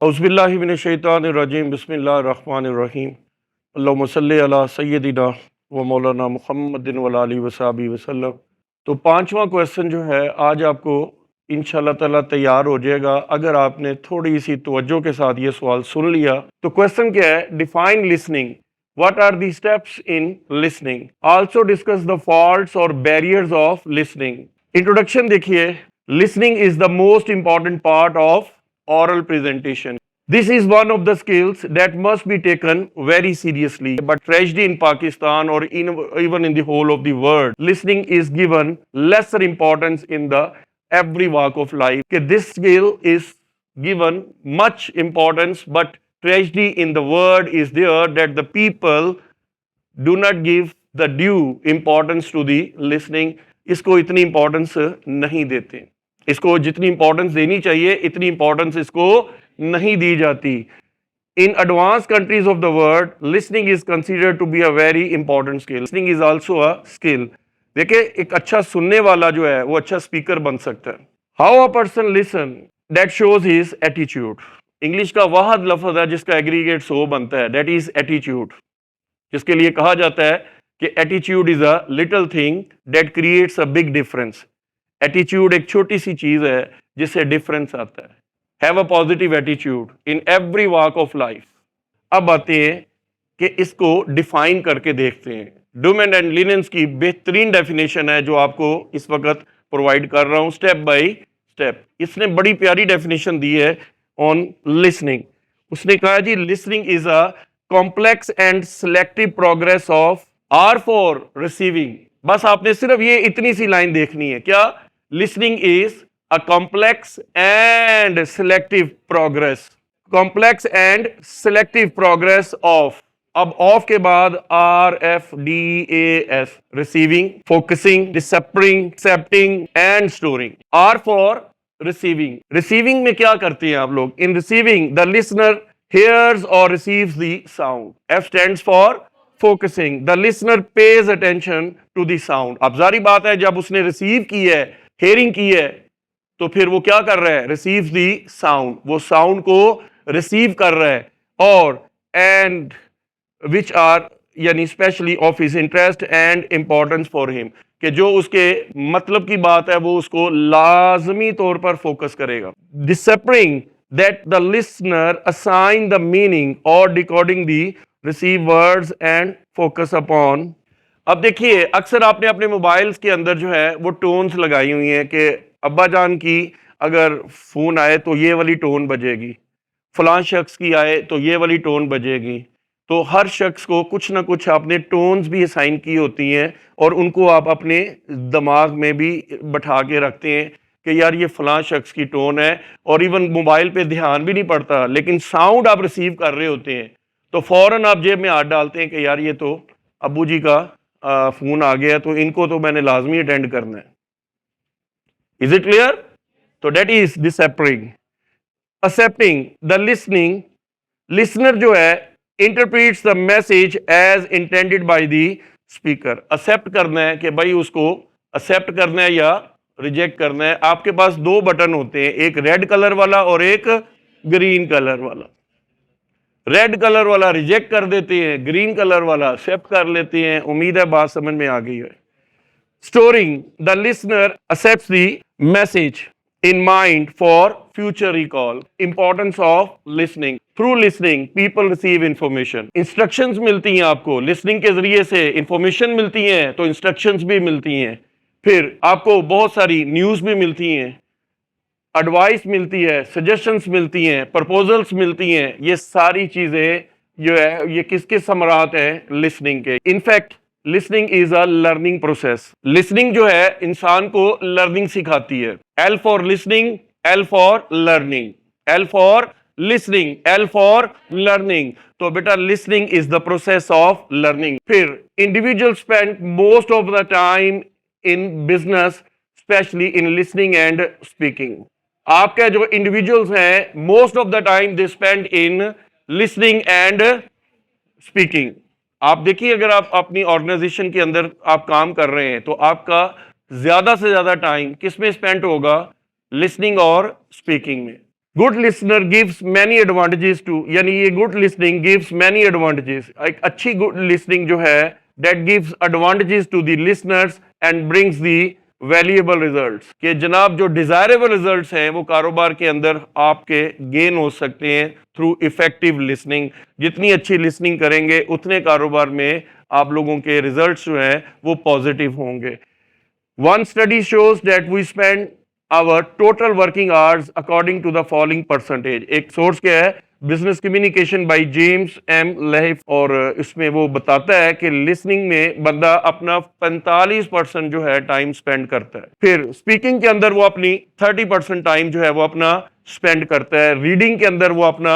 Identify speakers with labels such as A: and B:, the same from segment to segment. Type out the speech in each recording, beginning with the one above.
A: औज़ुबिल्लाहि मिनश्शैतानिर्रजीम बिस्मिल्लाहिर्रहमानिर्रहीम अल्लाहुम्मा सल्लि अला सय्यदिना व मौलाना मुहम्मदिन व आलिहि व सहबिहि वसल्लम। तो पांचवा क्वेश्चन जो है आज आपको इंशाल्लाह ताला तैयार हो जाएगा अगर आपने थोड़ी सी तवज्जो के साथ ये सवाल सुन लिया। तो क्वेश्चन क्या है? Define listening. What are the steps in listening? Also discuss the faults और बैरियर्स ऑफ लिसनिंग। इंट्रोडक्शन देखिए। Listening is the most important part of oral presentation. This is one of the skills that must be taken very seriously. But tragedy in Pakistan or even in the whole of the world, listening is given lesser importance in the every walk of life. Okay, this skill is given much importance, but tragedy in the world is there that the people do not give the due importance to the listening. इसको इतनी importance नहीं देते, इसको जितनी importance देनी चाहिए इतनी importance इसको नहीं दी जाती। In advance countries of the world listening is considered to be a very important skill. Listening is also a skill. देखिए, एक अच्छा सुनने वाला जो है वो अच्छा स्पीकर बन सकता है। How a person listen that shows his attitude. English का वाहद लफ्ज है जिसका एग्रीगेट सो बनता है, दैट इज एटीट्यूड, जिसके लिए कहा जाता है कि attitude is a little thing that creates a big difference. Attitude एक छोटी सी चीज है जिससे डिफरेंस आता है। Have a positive attitude in every walk of life. अब आते हैं कि इसको डिफाइन करके देखते हैं। डोमेन एंड लिनेंस की बेहतरीन डेफिनेशन है जो आपको इस वक्त प्रोवाइड कर रहा हूं स्टेप बाय स्टेप। इसने बड़ी प्यारी डेफिनेशन दी है ऑन लिसनिंग। उसने कहा जी, listening is a complex and selective progress of R for receiving. बस आपने सिर्फ ये इतनी सी लाइन देखनी है। क्या? Listening is a complex and selective progress. Complex and selective progress of, अब ऑफ के बाद RFDAS, receiving, focusing, deciphering, accepting and storing. R for receiving. Receiving में क्या करते हैं आप लोग? In receiving the listener hears or receives the sound. F stands for focusing. The listener pays attention to the sound. अब जारी बात है, जब उसने रिसीव की है, हेयरिंग की है, तो फिर वो क्या कर रहा है? Receive the sound. वो साउंड को रिसीव कर रहा है। और एंड विच आर यानी specially of his interest and importance for him, कि जो उसके मतलब की बात है वो उसको लाजमी तौर पर फोकस करेगा। डिसेप्टिंग that the listener assign the meaning or decoding the received words and focus upon। अब देखिए, अक्सर आपने अपने मोबाइल्स के अंदर जो है वो टोन्स लगाई हुई हैं कि अब्बा जान की अगर फोन आए तो ये वाली टोन बजेगी, फलां शख्स की आए तो ये वाली टोन बजेगी। तो हर शख्स को कुछ ना कुछ आपने टोन्स भी असाइन की होती हैं और उनको आप अपने दिमाग में भी बैठा के रखते हैं कि यार ये फलां शख्स की टोन है। और इवन मोबाइल पे ध्यान भी नहीं पड़ता, लेकिन साउंड आप रिसीव कर रहे होते हैं तो फौरन आप जेब में हाथ डालते हैं कि यार ये तो अब्बू जी का फोन आ गया, तो इनको तो मैंने लाजमी अटेंड करना है। Is it clear? तो that is deciphering. Accepting the listening. Listener जो है interprets the message as intended by the speaker. Accept करना है कि भाई उसको एक्सेप्ट करना है या रिजेक्ट करना है। आपके पास दो बटन होते हैं, एक रेड कलर वाला और एक ग्रीन कलर वाला। रेड कलर वाला रिजेक्ट कर देते हैं, ग्रीन कलर वाला एक्सेप्ट कर लेते हैं। उम्मीद है बात समझ में आ गई है। Storing the listener accepts the message in mind for future recall. Importance of listening. Through listening people receive information. Instructions मिलती हैं आपको लिसनिंग के जरिए से। इंफॉर्मेशन मिलती हैं तो इंस्ट्रक्शंस भी मिलती हैं। फिर आपको बहुत सारी न्यूज़ भी मिलती हैं, एडवाइस मिलती है, सजेशंस मिलती हैं, प्रपोजल्स मिलती हैं। ये सारी चीज़ें जो है ये किसके समरात हैं? लिसनिंग के। In fact listening is a learning process. Listening जो है इंसान को लर्निंग सिखाती है। L for listening, L for learning. L for listening, L for learning. तो बेटा listening is the process of learning. फिर individual spend most of the time in business, especially in listening and speaking। आपके जो individuals हैं most of the time they spend in listening and speaking. आप देखिए, अगर आप अपनी ऑर्गेनाइजेशन के अंदर आप काम कर रहे हैं तो आपका ज्यादा से ज्यादा टाइम किस में स्पेंड होगा? लिसनिंग और स्पीकिंग में। Good listener gives many advantages to, यानी ये good listening gives many advantages, एक अच्छी गुड लिसनिंग जो है that gives advantages to the listeners and brings the valuable results, कि जनाब जो डिजायरेबल रिजल्ट्स हैं वो कारोबार के अंदर आपके गेन हो सकते हैं थ्रू इफेक्टिव लिसनिंग। जितनी अच्छी लिसनिंग करेंगे उतने कारोबार में आप लोगों के रिजल्ट्स जो हैं वो पॉजिटिव होंगे। One study shows that we spend our total working hours according to the following percentage। एक सोर्स क्या है, business communication by James M Lahiff, और इसमें वो बताता है कि लिसनिंग में बंदा अपना 45% जो है टाइम स्पेंड करता है। फिर स्पीकिंग के अंदर वो अपनी 30% टाइम जो है वो अपना स्पेंड करता है। रीडिंग के अंदर वो अपना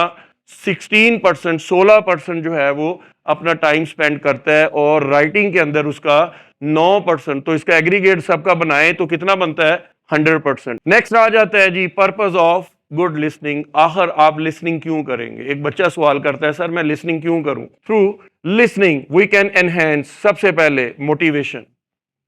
A: 16% जो है वो अपना टाइम स्पेंड करता है, और राइटिंग के अंदर उसका 9%। तो इसका एग्रीगेट सबका बनाएं तो कितना बनता है, 100%। नेक्स्ट आ जाता है जी पर्पस ऑफ गुड लिसनिंग। आखिर आप लिसनिंग क्यों करेंगे? एक बच्चा सवाल करता है, सर मैं लिसनिंग क्यों करूं? Through listening we can enhance, सबसे पहले मोटिवेशन।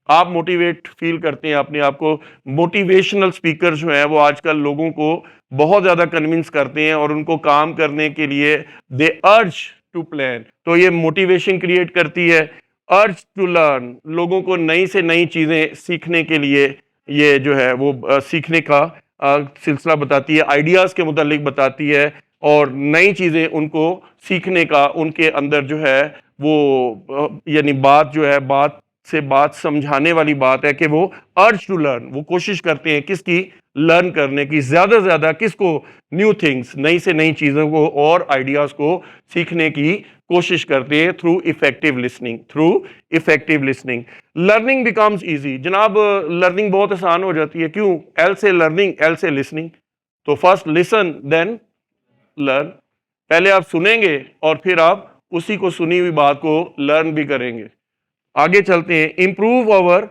A: आप मोटिवेट फील करते हैं अपने आप को। मोटिवेशनल स्पीकर जो है वो आजकल लोगों को बहुत ज्यादा कन्विंस करते हैं और उनको काम करने के लिए दे अर्ज टू प्लान, तो ये मोटिवेशन क्रिएट करती है। अर्ज टू लर्न, लोगों को नई से नई चीजें सीखने के लिए ये जो है वो सीखने का सिलसिला बताती है, आइडियाज के मुतालिक बताती है, और नई चीजें उनको सीखने का उनके अंदर जो है वो यानी बात जो है बात से बात समझाने वाली बात है कि वो अर्ज टू लर्न, वो कोशिश करते हैं किसकी, लर्न करने की, ज्यादा से ज्यादा किसको, न्यू थिंग्स, नई से नई चीजों को और आइडियाज को सीखने की कोशिश करते हैं through effective listening. Through effective listening learning becomes easy. जनाब लर्निंग बहुत आसान हो जाती है, क्यों? एल से लर्निंग, एल से लिसनिंग। तो फर्स्ट लिसन देन लर्न, पहले आप सुनेंगे और फिर आप उसी को सुनी हुई बात को लर्न भी करेंगे। आगे चलते हैं, इंप्रूव अवर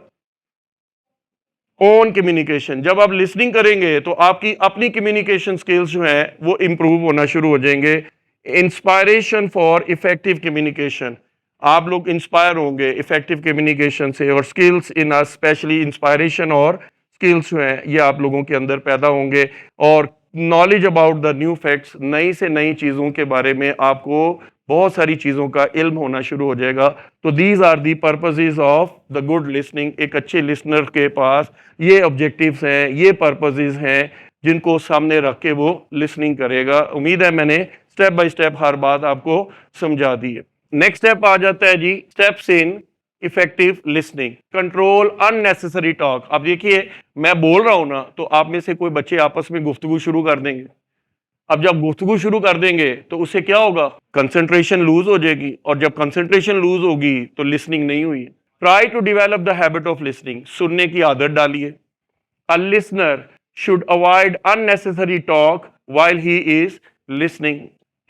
A: ओन कम्युनिकेशन। जब आप लिसनिंग करेंगे तो आपकी अपनी कम्युनिकेशन स्किल्स जो है वो इंप्रूव होना शुरू हो जाएंगे। इंस्पायरेशन फॉर इफेक्टिव कम्युनिकेशन, आप लोग इंस्पायर होंगे इफेक्टिव कम्युनिकेशन से, और स्किल्स इन स्पेशली इंस्पायरेशन और स्किल्स जो हैं ये आप लोगों के अंदर पैदा होंगे। और knowledge about the new facts, नई से नई चीज़ों के बारे में आपको बहुत सारी चीज़ों का इल्म होना शुरू हो जाएगा। तो these are the purposes of the good listening. एक अच्छे लिसनर के पास ये ऑब्जेक्टिव्स हैं, ये पर्पसेस हैं जिनको सामने रख के वो लिसनिंग करेगा। उम्मीद है मैंने स्टेप बाय स्टेप हर बात आपको समझा दी है। नेक्स्ट स्टेप आ जाता है जी steps in effective listening. Control unnecessary talk. अब देखिए मैं बोल रहा हूं ना तो आप में से कोई बच्चे आपस में गुफ्तगू शुरू कर देंगे। अब जब गुफ्तगू शुरू कर देंगे तो उससे क्या होगा, कंसंट्रेशन लूज हो जाएगी, और जब कंसंट्रेशन लूज होगी तो लिसनिंग नहीं हुई। Try to develop the habit of listening, सुनने की आदत डालिए। A listener should avoid unnecessary talk while he is listening.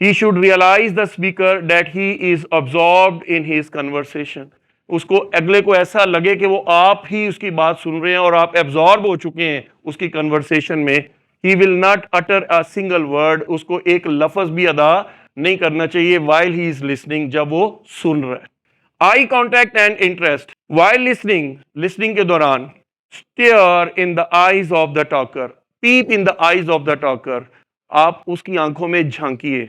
A: He should realize the speaker that he is absorbed in his conversation। उसको अगले को ऐसा लगे कि वो आप ही उसकी बात सुन रहे हैं और आप एब्जॉर्ब हो चुके हैं उसकी कन्वर्सेशन में। He will not utter a single word, उसको एक लफ्ज भी अदा नहीं करना चाहिए while he is listening, जब वो सुन रहा है। Eye contact and interest while listening, listening के दौरान stare in the eyes of the talker, peep in the eyes of the talker। आप उसकी आंखों में झांकिए,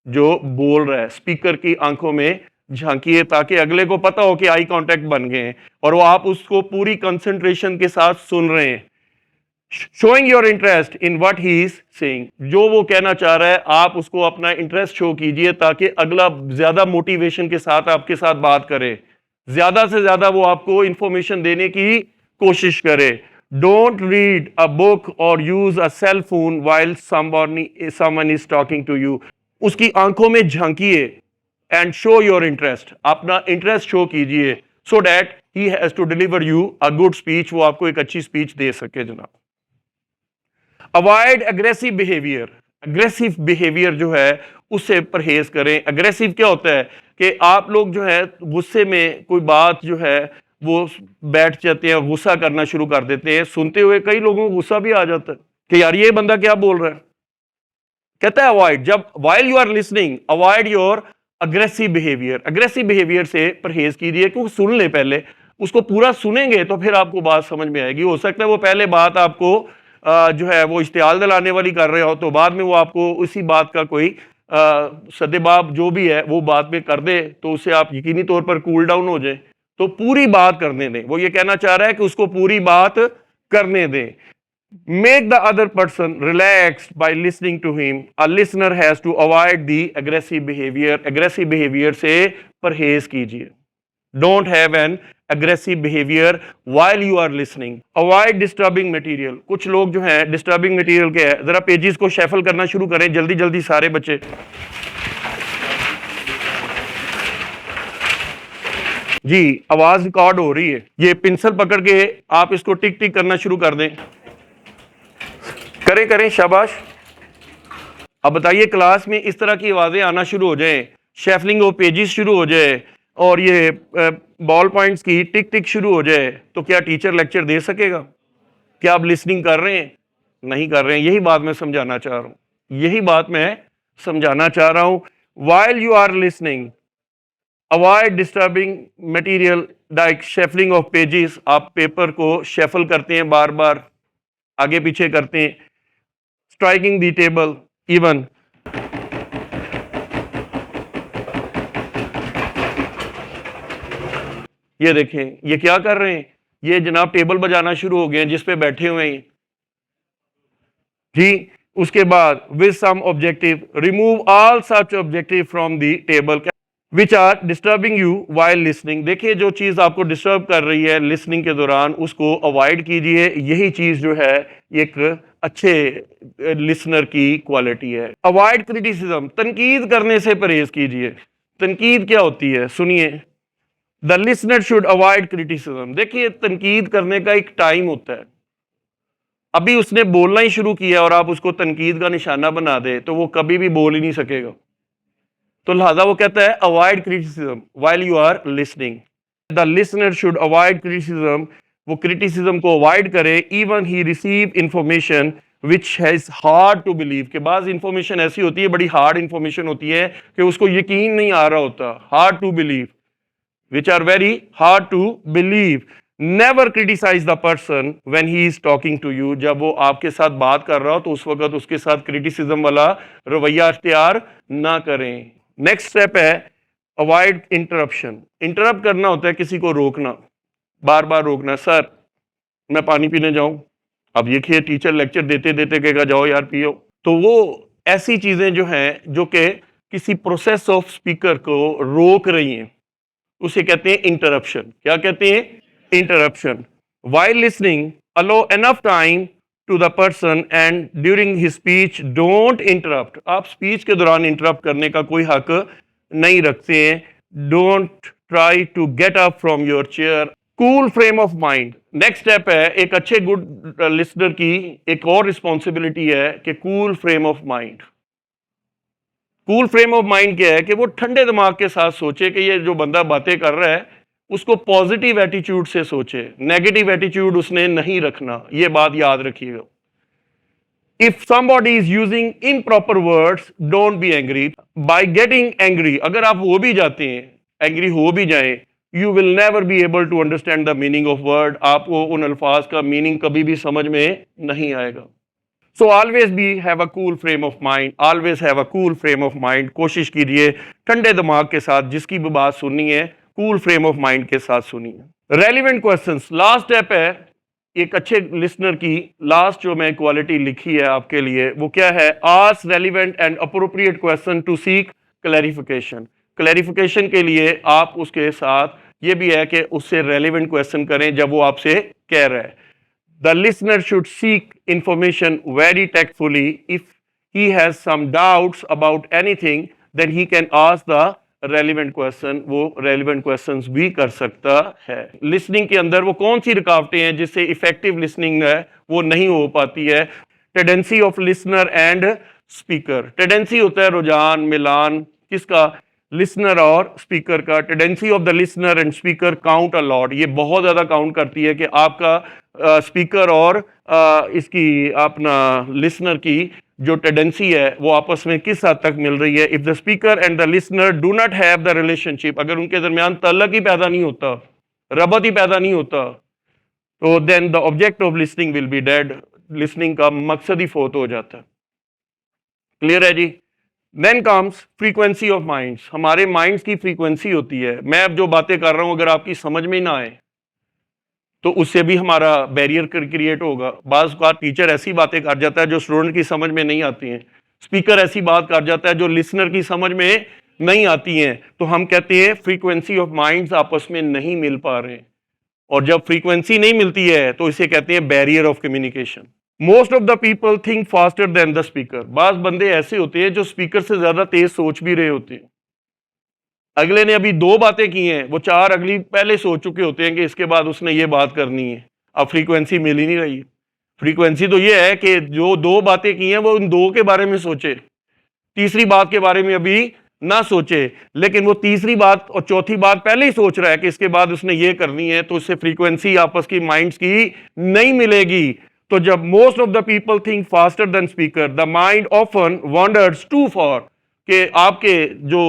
A: जो बोल रहा है स्पीकर की आंखों में झांकिए, ताकि अगले को पता हो कि आई कांटेक्ट बन गए हैं और वो आप उसको पूरी कंसंट्रेशन के साथ सुन रहे हैं। Showing your interest in what he is saying, जो वो कहना चाह रहा है आप उसको अपना इंटरेस्ट शो कीजिए ताकि अगला ज्यादा मोटिवेशन के साथ आपके साथ बात करे, ज्यादा से ज्यादा वो आपको इंफॉर्मेशन देने की कोशिश करे। डोंट रीड अ बुक और use a cell phone while someone is talking to you. उसकी आंखों में झांकिए एंड शो योर इंटरेस्ट, अपना इंटरेस्ट शो कीजिए, so that he has to deliver you a good speech, वो आपको एक अच्छी स्पीच दे सके जनाब। Avoid aggressive behaviour, aggressive behaviour जो है उससे परहेज करें। अग्रेसिव क्या होता है कि आप लोग जो है गुस्से में कोई बात जो है वो बैठ जाते हैं, गुस्सा करना शुरू कर देते हैं। सुनते हुए कई लोगों को गुस्सा भी आ जाता है कि यार ये बंदा क्या बोल रहा है। कहता है अवॉइड, जब while you are listening avoid your aggressive behaviour. Aggressive behaviour से परहेज कीजिए, क्योंकि सुन ले, पहले उसको पूरा सुनेंगे तो फिर आपको बात समझ में आएगी। हो सकता है वो पहले बात आपको जो है वो इश्तियाल दिलाने वाली कर रहे हो, तो बाद में वो आपको उसी बात का कोई सदेबाब जो भी है वो बाद में कर दे, तो उससे आप यकीनी तौर पर कूल डाउन हो जाए। तो पूरी बात करने दें, वो ये कहना चाह रहा है कि उसको पूरी बात करने दें। Make the other person relaxed by listening to him. A listener has to avoid the aggressive behavior. Aggressive behavior से परहेज कीजिए। Don't have an aggressive behavior while you are listening. Avoid disturbing material. कुछ लोग जो हैं disturbing material के हैं, जरा पेजेस को शफल करना शुरू करें जल्दी जल्दी सारे बच्चे। जी, आवाज रिकॉर्ड हो रही है। ये पेंसिल पकड़ के आप इसको टिक टिक करना शुरू कर दें। करें करें, शाबाश। अब बताइए, क्लास में इस तरह की आवाजें आना शुरू हो जाए, शेफलिंग ऑफ पेजेस शुरू हो जाए और ये बॉल पॉइंट्स की टिक टिक शुरू हो जाए, तो क्या टीचर लेक्चर दे सकेगा? क्या आप लिसनिंग कर रहे हैं? नहीं कर रहे हैं। यही बात मैं समझाना चाह रहा हूं, यही बात मैं समझाना चाह रहा हूं। While you are listening, avoid disturbing material like shuffling of pages. आप पेपर को शेफल करते हैं, बार बार आगे पीछे करते हैं। स्ट्राइकिंग द टेबल, इवन ये देखें, ये क्या कर रहे हैं? ये जनाब टेबल बजाना शुरू हो गए हैं जिस पे बैठे हुए हैं जी। उसके बाद with some objective, remove all such objective from the table which are disturbing you while listening. देखिए, जो चीज आपको डिस्टर्ब कर रही है लिसनिंग के दौरान, उसको अवॉइड कीजिए। यही चीज जो है एक अच्छे लिसनर की क्वालिटी है। अवॉइड क्रिटिसिज्म, तनकीद करने से परहेज कीजिए। तनकीद क्या होती है, सुनिए। The listener should avoid criticism. देखिए, तनकीद करने का एक टाइम होता है। अभी उसने बोलना ही शुरू किया और आप उसको तनकीद का निशाना बना दे तो वो कभी भी बोल ही नहीं सकेगा। तो लिहाजा वो कहता है avoid criticism while you are listening. The listener should avoid criticism, वो क्रिटिसिज्म को अवॉइड करे। Even he receive information which has hard to believe, के बाद इंफॉर्मेशन ऐसी होती है, बड़ी हार्ड इंफॉर्मेशन होती है कि उसको यकीन नहीं आ रहा होता। Hard to believe, which are very hard to believe. Never criticize the person when he is talking to you. जब वो आपके साथ बात कर रहा हो तो उस वक्त उसके साथ क्रिटिसिज्म वाला रवैया अख्तियार ना करें। नेक्स्ट स्टेप है अवॉइड इंटरप्शन। इंटरप्ट करना होता है किसी को रोकना, बार बार रोकना। सर मैं पानी पीने जाऊं, अब देखिए टीचर लेक्चर देते देते कहेगा जाओ यार पियो। तो वो ऐसी चीजें जो हैं जो कि किसी प्रोसेस ऑफ स्पीकर को रोक रही हैं, उसे कहते हैं इंटरप्शन। क्या कहते हैं? Interruption. While listening, allow enough time to the person and during his speech don't interrupt. आप स्पीच के दौरान इंटरप्ट करने का कोई हक नहीं रखते हैं। Don't try to get up from your chair. Cool frame of mind. Next step है, एक अच्छे गुड लिसनर की एक और रिस्पॉन्सिबिलिटी है कि cool frame of mind. Cool frame of mind क्या है कि वो ठंडे दिमाग के साथ सोचे कि ये जो बंदा बातें कर रहा है उसको पॉजिटिव एटीट्यूड से सोचे, नेगेटिव एटीट्यूड उसने नहीं रखना। ये बात याद रखिएगा। If somebody is using improper words, don't be angry. By getting angry, अगर आप हो भी जाते हैं, एंग्री हो भी जाएं, you will never be able to understand the meaning of word. आपको उन अल्फाज का मीनिंग कभी भी समझ में नहीं आएगा। So always be have a cool frame of mind. Always have a cool frame of mind. कोशिश कीजिए ठंडे दिमाग के साथ जिसकी भी बात सुननी है cool frame of mind के साथ सुनिए। Relevant questions. लास्ट स्टेप है एक अच्छे लिसनर की, लास्ट जो मैं क्वालिटी लिखी है आपके लिए वो क्या है? Ask relevant and appropriate question to seek clarification. Clarification के लिए आप उसके साथ ये भी है कि उससे रेलिवेंट क्वेश्चन करें जब वो आपसे कह रहा है। The listener should seek information very tactfully. If he has some doubts about anything, then he can ask the relevant question. वो relevant questions भी कर सकता है। Listening के अंदर वो कौन सी रुकावटें हैं जिससे effective listening है वो नहीं हो पाती है? Tendency of listener and speaker. Tendency होता है रुझान, मिलान, किसका? लिसनर और स्पीकर का। Tendency of the listener and speaker count a lot. ये बहुत ज़्यादा काउंट करती है कि आपका स्पीकर और इसकी अपना लिसनर की जो टेंडेंसी है वो आपस में किस हद तक मिल रही है। If the speaker and the listener do not have the relationship, अगर उनके दरमियान तल्लक ही पैदा नहीं होता, रबत ही पैदा नहीं होता, तो then the object of listening will be dead. लिसनिंग का मकसद ही फोत हो जाता है। क्लियर है जी। Then comes frequency of minds. हमारे माइंड्स की फ्रीक्वेंसी होती है। मैं अब जो बातें कर रहा हूं अगर आपकी समझ में ना आए तो उससे भी हमारा बैरियर क्रिएट होगा। बाज़ का टीचर ऐसी बातें कर जाता है जो स्टूडेंट की समझ में नहीं आती हैं, स्पीकर ऐसी बात कर जाता है जो लिसनर की समझ में नहीं आती हैं, तो हम कहते हैं फ्रीक्वेंसी ऑफ माइंड्स आपस में नहीं मिल पा रहे हैं। और जब फ्रीक्वेंसी नहीं मिलती है तो इसे कहते हैं barrier of communication. Most of the people think faster then the speaker. बाज बंदे ऐसे होते हैं जो स्पीकर से ज्यादा तेज सोच भी रहे होते हैं। अगले ने अभी 2 बातें की हैं, वो 4 अगली पहले सोच चुके होते हैं कि इसके बाद उसने ये बात करनी है। अब फ्रीक्वेंसी मिल ही नहीं रही है। फ्रीक्वेंसी तो ये है कि जो 2 बातें की हैं वो उन 2 के बारे में सोचे, तीसरी बात के बारे में अभी ना सोचे, लेकिन वो तीसरी बात और चौथी बात पहले ही सोच रहा है कि इसके बाद उसने ये करनी है, तो उससे फ्रीक्वेंसी आपस की माइंड्स की नहीं मिलेगी। तो जब most of the people think faster than speaker, the mind often wanders too far, कि आपके जो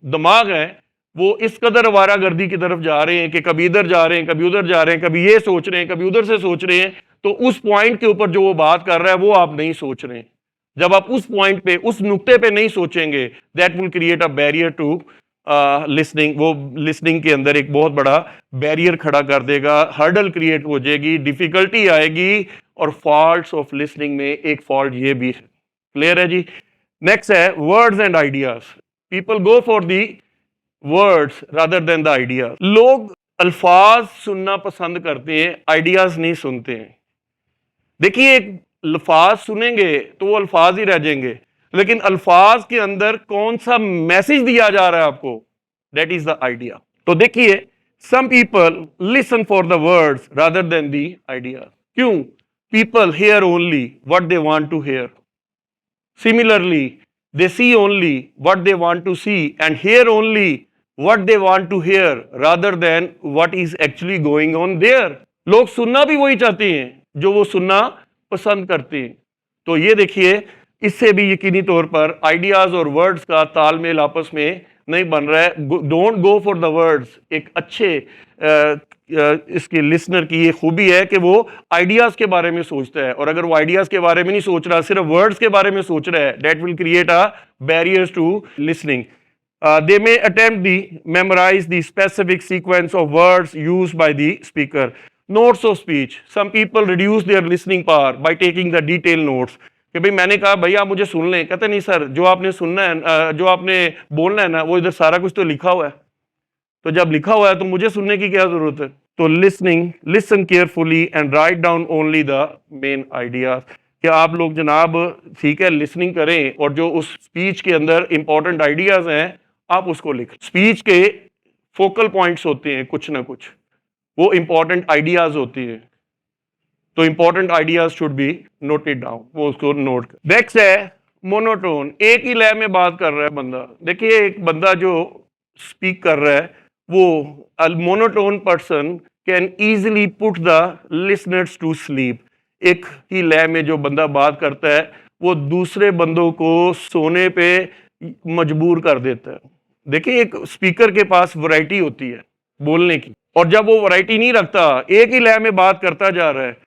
A: दिमाग है वो इस कदर आवारागर्दी की तरफ जा रहे हैं कि कभी इधर जा रहे हैं, कभी उधर जा रहे हैं, कभी ये सोच रहे हैं, कभी उधर से सोच रहे हैं, तो उस पॉइंट के ऊपर जो वो बात कर रहा है वो आप नहीं सोच रहे हैं। जब आप उस पॉइंट पे, उस नुक्ते पे नहीं सोचेंगे, that will create a barrier to listening. वो लिसनिंग के अंदर एक बहुत बड़ा बैरियर खड़ा कर देगा, हर्डल क्रिएट हो जाएगी, डिफिकल्टी आएगी, और फॉल्ट्स ऑफ लिसनिंग में एक फॉल्ट ये भी है। क्लियर है जी। नेक्स्ट है words and ideas. People go for the words rather than the ideas. लोग अल्फाज सुनना पसंद करते हैं, आइडियाज नहीं सुनते हैं। देखिए, एक अल्फाज सुनेंगे तो वो अल्फाज ही रह जाएंगे, लेकिन अल्फाज के अंदर कौन सा मैसेज दिया जा रहा है आपको, दैट इज द आइडिया। तो देखिए, some people listen for the words rather than the idea. क्यों? People hear only what they want to hear. Similarly they see only what they want to see and hear only what they want to hear rather than what is actually going on there. लोग सुनना भी वही चाहते हैं जो वो सुनना पसंद करते हैं। तो ये देखिए, इससे भी यकीनी तौर पर आइडियाज और वर्ड्स का तालमेल आपस में नहीं बन रहा है। Don't go for the words. एक अच्छे इसके लिसनर की ये खूबी है कि वो आइडियाज के बारे में सोचता है, और अगर वो आइडियाज के बारे में नहीं सोच रहा, सिर्फ वर्ड्स के बारे में सोच रहा है, that will create a barriers to listening. They may attempt the memorize the specific sequence of words used by the speaker. Notes of speech. Some people reduce their listening power by taking the detailed notes. कि भाई मैंने कहा भैया आप मुझे सुन लें, कहते नहीं सर, जो आपने सुनना है, जो आपने बोलना है ना, वो इधर सारा कुछ तो लिखा हुआ है, तो जब लिखा हुआ है तो मुझे सुनने की क्या जरूरत है। तो listen carefully and write down only the main ideas. कि आप लोग जनाब ठीक है लिसनिंग करें, और जो उस स्पीच के अंदर इंपॉर्टेंट आइडियाज हैं आप उसको लिखें। स्पीच के फोकल पॉइंट्स होते हैं कुछ ना कुछ, वो इंपॉर्टेंट आइडियाज होती है, तो important ideas should be noted down, वो उसको नोट कर। नेक्स्ट है मोनोटोन। एक ही लय में बात कर रहा है बंदा। देखिए, एक बंदा जो स्पीक कर रहा है वो monotone person can easily put the listeners to sleep. एक ही लय में जो बंदा बात करता है वो दूसरे बंदों को सोने पे मजबूर कर देता है। देखिए, एक स्पीकर के पास वैरायटी होती है बोलने की, और जब वो वैरायटी नहीं रखता, एक ही लय में बात करता जा रहा है,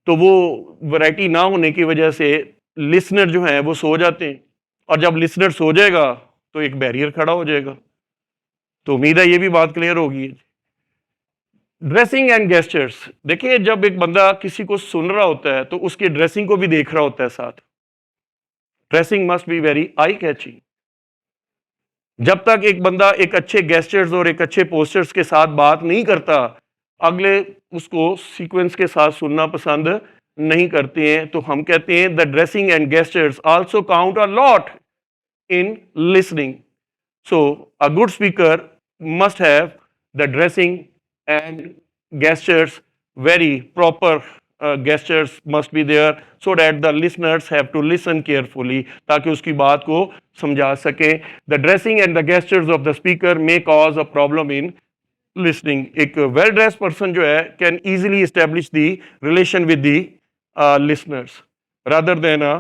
A: तो वो वैरायटी ना होने की वजह से लिसनर जो है वो सो जाते हैं, और जब लिसनर सो जाएगा तो एक बैरियर खड़ा हो जाएगा। तो उम्मीद है ये भी बात क्लियर होगी। Dressing and gestures. देखिए, जब एक बंदा किसी को सुन रहा होता है तो उसकी ड्रेसिंग को भी देख रहा होता है साथ। Dressing must be very eye catching. जब तक एक बंदा एक अच्छे गेस्चर्स और एक अच्छे पोस्टर्स के साथ बात नहीं करता, अगले उसको सीक्वेंस के साथ सुनना पसंद नहीं करते हैं। तो हम कहते हैं the dressing and gestures also count a lot in listening. So a good speaker must have the dressing and gestures, very proper gestures must be there, so that the listeners have to listen carefully, ताकि उसकी बात को समझा सके। The dressing and the gestures of the speaker may cause a problem in listening. एक well dressed person जो है can easily establish the relation with the listeners rather than a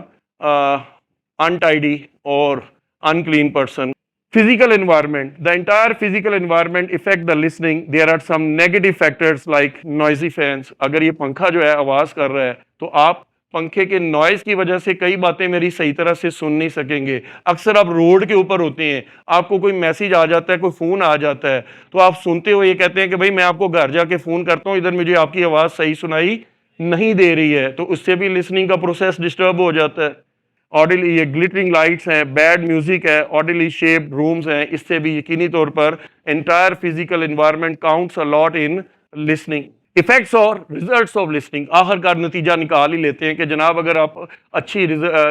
A: untidy or unclean person. Physical environment. The entire physical environment affect the listening. There are some negative factors like noisy fans. अगर ये पंखा जो है आवाज कर रहा है तो आप पंखे के नॉइज की वजह से कई बातें मेरी सही तरह से सुन नहीं सकेंगे। अक्सर आप रोड के ऊपर होते हैं, आपको कोई मैसेज आ जाता है, कोई फ़ोन आ जाता है, तो आप सुनते हो ये कहते हैं कि भाई मैं आपको घर जाके फ़ोन करता हूँ, इधर मुझे आपकी आवाज़ सही सुनाई नहीं दे रही है, तो उससे भी लिसनिंग का प्रोसेस डिस्टर्ब हो जाता है। ऑडिली ये ग्लिटरिंग लाइट्स हैं, बैड म्यूजिक है, ऑडिली शेप्ड रूम्स हैं, इससे भी यकीनी तौर पर entire physical environment counts a lot in listening. Effects और रिजल्ट्स ऑफ लिसनिंग, आखिरकार नतीजा निकाल ही लेते हैं कि जनाब अगर आप अच्छी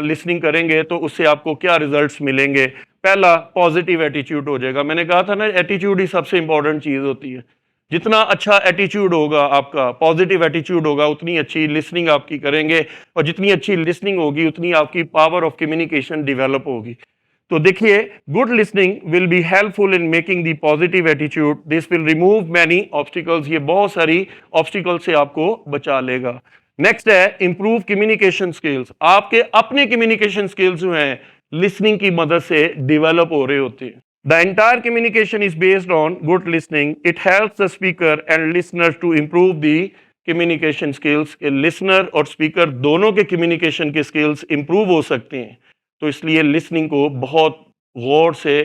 A: लिसनिंग करेंगे तो उससे आपको क्या रिजल्ट्स मिलेंगे। पहला, पॉजिटिव एटीट्यूड हो जाएगा। मैंने कहा था ना, एटीट्यूड ही सबसे इंपॉर्टेंट चीज़ होती है। जितना अच्छा एटीट्यूड होगा आपका, पॉजिटिव एटीट्यूड होगा, उतनी अच्छी लिसनिंग आपकी करेंगे, और जितनी अच्छी लिसनिंग होगी उतनी आपकी पावर ऑफ कम्युनिकेशन डेवलप होगी। तो देखिए, good listening will be helpful in making the positive attitude, this will remove many obstacles, ये बहुत सारी ऑब्स्टिकल से आपको बचा लेगा। नेक्स्ट है इंप्रूव कम्युनिकेशन स्किल्स। आपके अपने कम्युनिकेशन स्किल्स जो हैं लिसनिंग की मदद से डेवलप हो रहे होते हैं। The entire communication is based on good listening. It helps the speaker and listener to improve the communication skills. Listener और स्पीकर दोनों के कम्युनिकेशन के स्किल्स इंप्रूव हो सकते हैं, तो इसलिए लिसनिंग को बहुत गौर से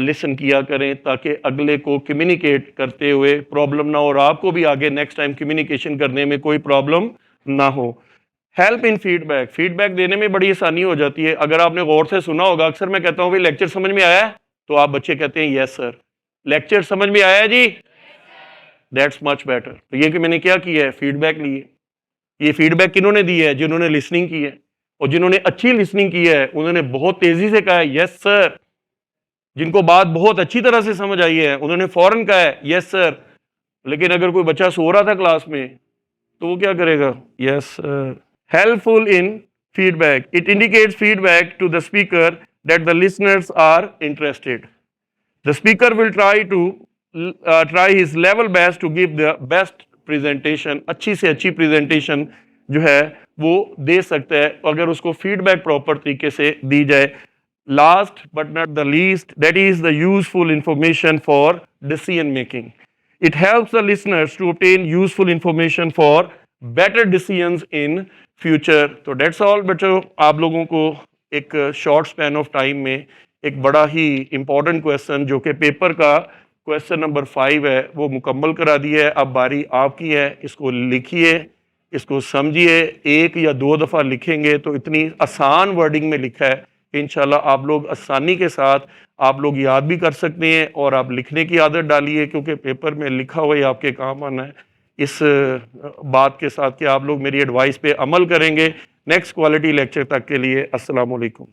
A: लिसन किया करें ताकि अगले को कम्युनिकेट करते हुए प्रॉब्लम ना हो और आपको भी आगे नेक्स्ट टाइम कम्युनिकेशन करने में कोई प्रॉब्लम ना हो। हेल्प इन फीडबैक, फीडबैक देने में बड़ी आसानी हो जाती है। अगर आपने गौर से सुना होगा, अक्सर मैं कहता हूँ भाई लेक्चर समझ में आया है, तो आप बच्चे कहते हैं यस सर। लेक्चर समझ में आया जी, दैट्स मच बेटर। तो ये कि मैंने क्या किया है, फीडबैक लिए। ये फीडबैक किन्होंने दी है, जिन्होंने लिसनिंग की है, और जिन्होंने अच्छी लिसनिंग की है उन्होंने बहुत तेजी से कहा है यस सर। जिनको बात बहुत अच्छी तरह से समझ आई है उन्होंने फौरन कहा है यस सर। लेकिन अगर कोई बच्चा सो रहा था क्लास में तो वो क्या करेगा, yes sir. Helpful in feedback. It indicates feedback to the speaker that the listeners are interested. The speaker will try his level best to give the best presentation. अच्छी से अच्छी presentation जो है वो दे सकता है अगर उसको feedback proper तरीके से दी जाए। Last but not the least, that is the useful information for decision making. It helps the listeners to obtain useful information for better decisions in future. तो डेट्स ऑल बच्चों, आप लोगों को एक शॉर्ट स्पैन ऑफ टाइम में एक बड़ा ही important question जो कि पेपर का क्वेश्चन नंबर 5 है वो मुकम्मल करा दिया है। अब बारी आपकी है, इसको लिखिए, इसको समझिए। एक या दो दफ़ा लिखेंगे तो इतनी आसान वर्डिंग में लिखा है कि इंशाल्लाह आप लोग आसानी के साथ आप लोग याद भी कर सकते हैं, और आप लिखने की आदत डालिए क्योंकि पेपर में लिखा हुआ ही आपके काम आना है। इस बात के साथ कि आप लोग मेरी एडवाइस पे अमल करेंगे। नेक्स्ट क्वालिटी लेक्चर तक के लिए अस्सलाम वालेकुम।